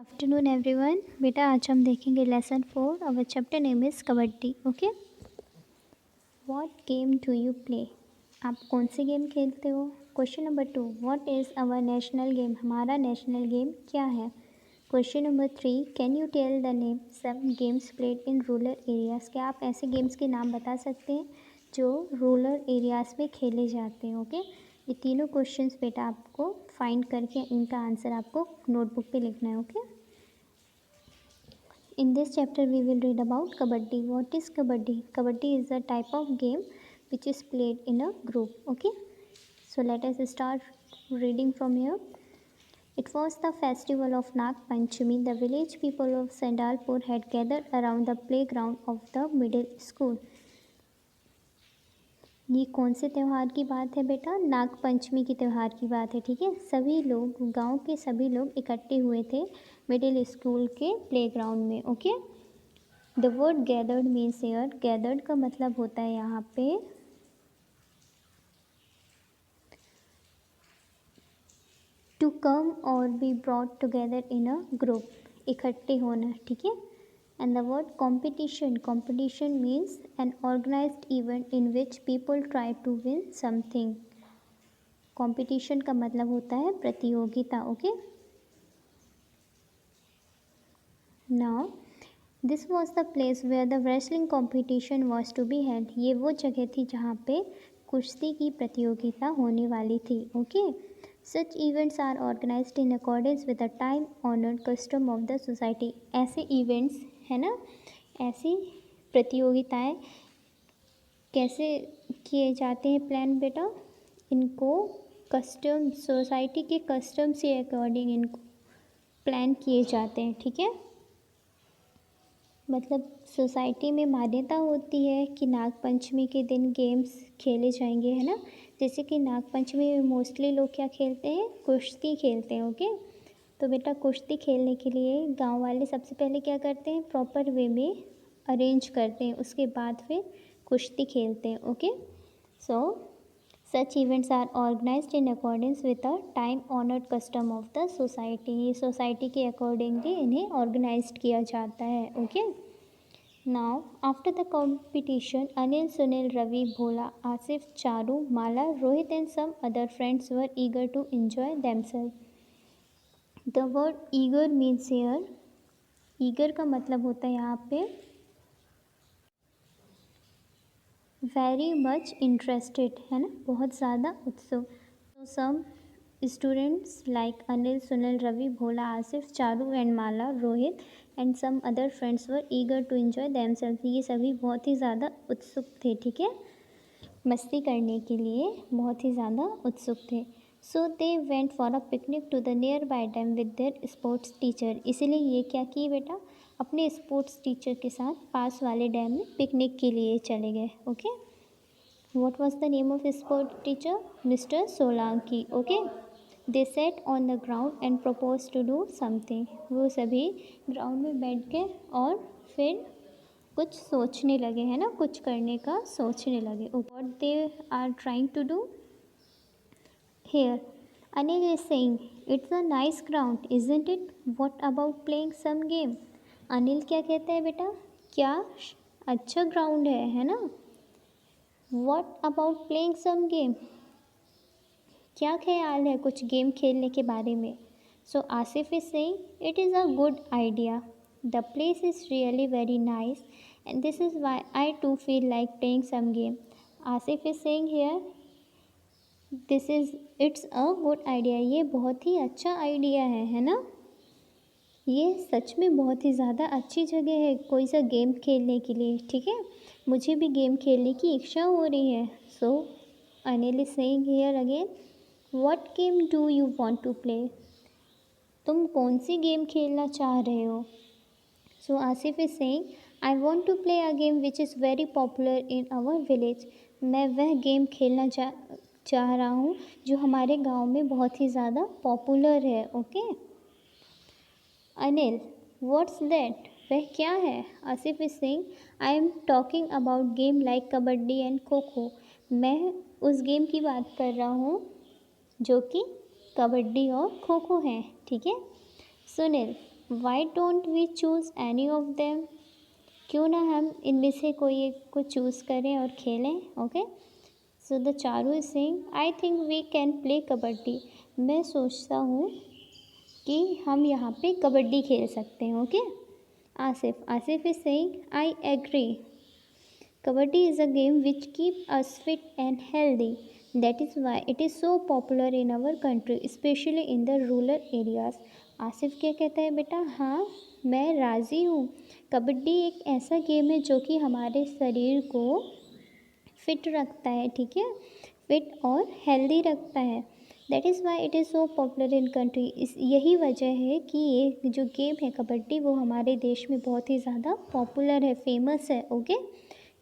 Afternoon everyone. बेटा आज हम देखेंगे lesson 4। Our chapter name is kabaddi. Okay, what game do you play? आप कौन से गेम खेलते हो? Question number 2, what is our national game? हमारा नेशनल गेम क्या है? Question number 3, can you tell the name some games played in rural areas? क्या आप ऐसे गेम्स के नाम बता सकते हैं जो रूरल एरियाज़ में खेले जाते हैं? ओके, ये तीनों क्वेश्चंस बेटा आपको फाइंड करके इनका आंसर आपको नोटबुक पे लिखना है। Okay, in this chapter we will read about kabaddi. What is kabaddi? Kabaddi is a type of game which is played in a group. Okay, so let us start reading from here. It was the festival of Nag Panchami. The village people of Sandalpur had gathered around the playground of the middle school. ये कौन से त्यौहार की बात है बेटा? नाग पंचमी की त्यौहार की बात है। ठीक है, सभी लोग, गांव के सभी लोग इकट्ठे हुए थे मिडिल स्कूल के प्लेग्राउंड में। Okay, the word gathered means here, gathered का मतलब होता है यहाँ पे टू कम और be brought together in a group, इकट्ठे होना। ठीक है, and the word competition, competition means an organized event in which people try to win something. competition का मतलब होता है प्रतियोगिता। Okay, now this was the place where the wrestling competition was to be held. ये वो जगह थी जहाँ पे कुश्ती की प्रतियोगिता होने वाली थी। Okay, such events are organized in accordance with the time honored custom of the society. ऐसे events है ना, ऐसी प्रतियोगिताएं कैसे किए जाते हैं प्लान बेटा? इनको कस्टम, सोसाइटी के कस्टम से अकॉर्डिंग इनको प्लान किए जाते हैं। ठीक है, मतलब सोसाइटी में मान्यता होती है कि नाग पंचमी के दिन गेम्स खेले जाएंगे, है ना। जैसे कि नाग पंचमी में मोस्टली लोग क्या खेलते हैं? कुश्ती खेलते हैं। ओके, तो बेटा कुश्ती खेलने के लिए गांव वाले सबसे पहले क्या करते हैं? प्रॉपर वे में अरेंज करते हैं, उसके बाद फिर कुश्ती खेलते हैं। Okay, so such events are organized in accordance with the time honoured custom of the society. ये सोसाइटी के अकॉर्डिंगली इन्हें ऑर्गेनाइज्ड किया जाता है। Okay, now after the competition Anil, Sunil, Ravi, Bhola, Asif, Charu, Mala, Rohit and some other friends were eager to enjoy themselves. The word eager means here, eager का मतलब होता है यहाँ पे वेरी मच इंटरेस्टेड, है ना, बहुत ज़्यादा उत्सुक। तो some students like Anil, Sunil, Ravi, Bhola, Asif, Charu and Mala, Rohit and some other friends were eager to enjoy themselves. ये सभी बहुत ही ज़्यादा उत्सुक थे। ठीक है, मस्ती करने के लिए बहुत ही ज़्यादा उत्सुक थे। So they went for a picnic to the nearby dam with their sports teacher. इसीलिए ये क्या किए बेटा? अपने स्पोर्ट्स टीचर के साथ पास वाले डैम में पिकनिक के लिए चले गए। Okay, what was the name of sport teacher? Mister Solanki. Okay, they set on the ground and propose to do something. वो सभी ग्राउंड में बैठ गए और फिर कुछ सोचने लगे, है ना, कुछ करने का सोचने लगे। What they are trying to do here? Anil is saying it's a nice ground isn't it, what about playing some game? Anil क्या कहता है बेटा? क्या अच्छा ग्राउंड है ना। What about playing some game? क्या ख्याल है कुछ गेम खेलने के बारे में? So Asif is saying it is a good idea, the place is really very nice and this is why I to feel like playing some game. Asif is saying here this is it's a good idea, ये बहुत ही अच्छा idea है ना। ये सच में बहुत ही ज़्यादा अच्छी जगह है कोई सा गेम खेलने के लिए। ठीक है, मुझे भी गेम खेलने की इच्छा हो रही है. So Anil is saying here again what game do you want to play? तुम कौन सी गेम खेलना चाह रहे हो? So Asif is saying I want to play a game which is very popular in our village. मैं वह गेम खेलना चाह रहा हूँ जो हमारे गांव में बहुत ही ज़्यादा पॉपुलर है. Okay, Anil what's that? वह क्या है? Asif is saying I am talking about game like kabaddi and kho kho. मैं उस गेम की बात कर रहा हूँ जो कि कबड्डी और खो खो हैं. ठीक है, Sunil why don't we choose any of them, क्यों ना हम इनमें से कोई एक को चूज़ करें और खेलें. Okay, so the Charu is saying I think we can play kabaddi. मैं सोचता हूँ कि हम यहाँ पे कबड्डी खेल सकते हैं. Okay, Asif is saying I agree. Kabaddi is a game which keeps us fit and healthy. That is why it is so popular in our country, especially in the rural areas. Asif क्या कहता है बेटा? हाँ, मैं राज़ी हूँ. कबड्डी एक ऐसा गेम है जो कि हमारे शरीर को फिट रखता है. ठीक है, फिट और हेल्दी रखता है. That is why it is so popular in country. यही वजह है कि ये जो गेम है कबड्डी वो हमारे देश में बहुत ही ज़्यादा पॉपुलर है, फेमस है. Okay,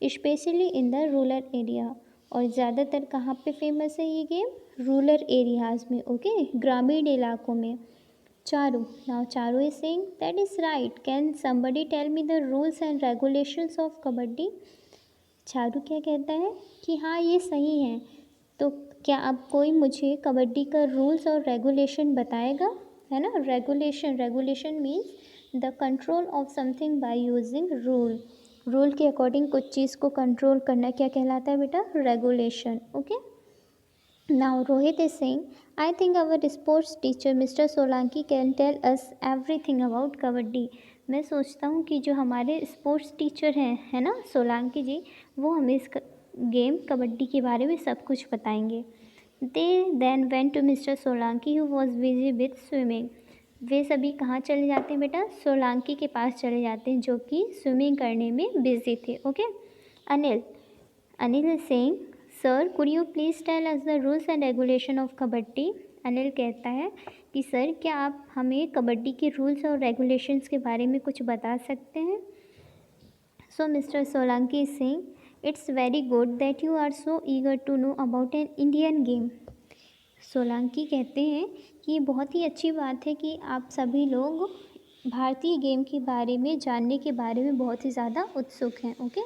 specially in the rural area. और ज़्यादातर कहाँ पे फेमस है ये गेम? रूरल एरियाज़ में. ओके, ग्रामीण इलाकों में. Charu, now Charu is saying that is right. Can somebody tell me the rules and regulations of kabaddi. Charu क्या कहता है कि हाँ ये सही है. तो क्या अब कोई मुझे कबड्डी का रूल्स और रेगुलेशन बताएगा, है ना. Regulation means the control of something by using rule के अकॉर्डिंग कुछ चीज़ को कंट्रोल करना क्या कहलाता है बेटा? Regulation. Okay, now Rohit is saying I think our sports teacher mister Solanki can tell us everything about kabaddi. मैं सोचता हूँ कि जो हमारे स्पोर्ट्स टीचर हैं, है ना, सोलंकी जी, वो हमें इस गेम कबड्डी के बारे में सब कुछ बताएंगे. They then went to mister Solanki who was busy with swimming. वे सभी कहाँ चले जाते हैं बेटा? सोलंकी के पास चले जाते हैं जो कि स्विमिंग करने में बिजी थे. Okay, Anil is saying sir could you please tell us the rules and regulation of kabaddi. Anil कहता है कि सर क्या आप हमें कबड्डी के रूल्स और रेगुलेशंस के बारे में कुछ बता सकते हैं. So mister Solanki is saying it's very good that you are so eager to know about an Indian game. Solanki कहते हैं कि बहुत ही अच्छी बात है कि आप सभी लोग भारतीय गेम के बारे में जानने के बारे में बहुत ही ज़्यादा उत्सुक हैं. Okay,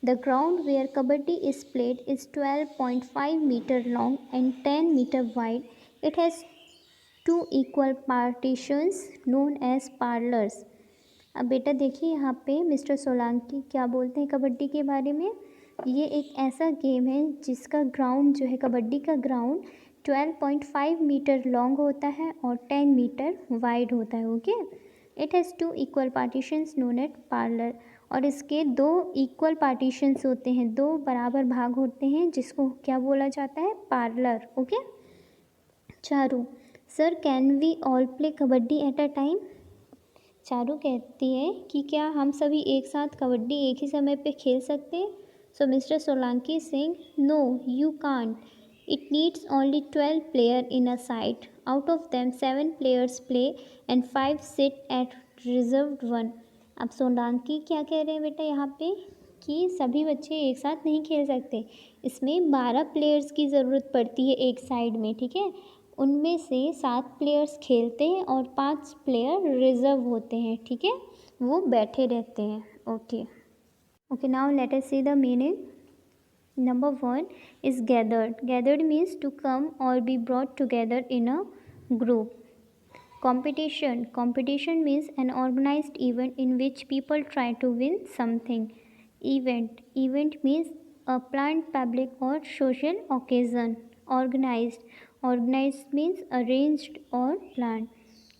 the ground where kabaddi is played is 12.5 meter long and 10 meter wide. It has 2 equal partitions known as parlours. अब बेटा देखिए यहाँ पे मिस्टर सोलंकी क्या बोलते हैं कबड्डी के बारे में. ये एक ऐसा गेम है जिसका ग्राउंड जो है, कबड्डी का ग्राउंड 12.5 मीटर लॉन्ग होता है और 10 मीटर वाइड होता है. Okay, it has 2 equal partitions known at parlour. और इसके 2 इक्वल पार्टीशंस होते हैं, 2 बराबर भाग होते हैं जिसको क्या बोला जाता है? Parlour. Okay, Charu sir can we all play kabaddi at a time. Charu कहती है कि क्या हम सभी एक साथ कबड्डी एक ही समय पे खेल सकते हैं. So mister Solanki saying no you can't. It needs only 12 player in a side. Out of them 7 players play and 5 sit at reserved 1. अब सोलंकी क्या कह रहे हैं बेटा यहाँ पे कि सभी बच्चे एक साथ नहीं खेल सकते. इसमें 12 प्लेयर्स की ज़रूरत पड़ती है एक साइड में. ठीक है, उनमें से 7 प्लेयर्स खेलते हैं और 5 प्लेयर रिजर्व होते हैं. ठीक है, वो बैठे रहते हैं. Okay, now let us see the meaning. Number 1 is gathered. Gathered means to come or be brought together in a group. Competition. Competition means an organized event in which people try to win something. Event. Event means a planned public or social occasion. Organized. Organized means arranged or planned.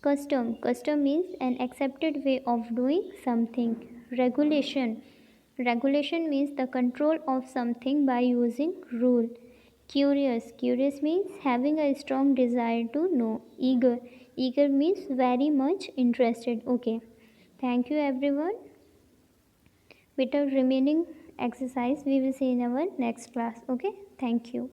Custom. Custom means an accepted way of doing something. Regulation. Regulation means the control of something by using rule. Curious. Curious means having a strong desire to know. Eager. Eager means very much interested. Okay. Thank you everyone. With the remaining exercise we will see in our next class. Okay. Thank you.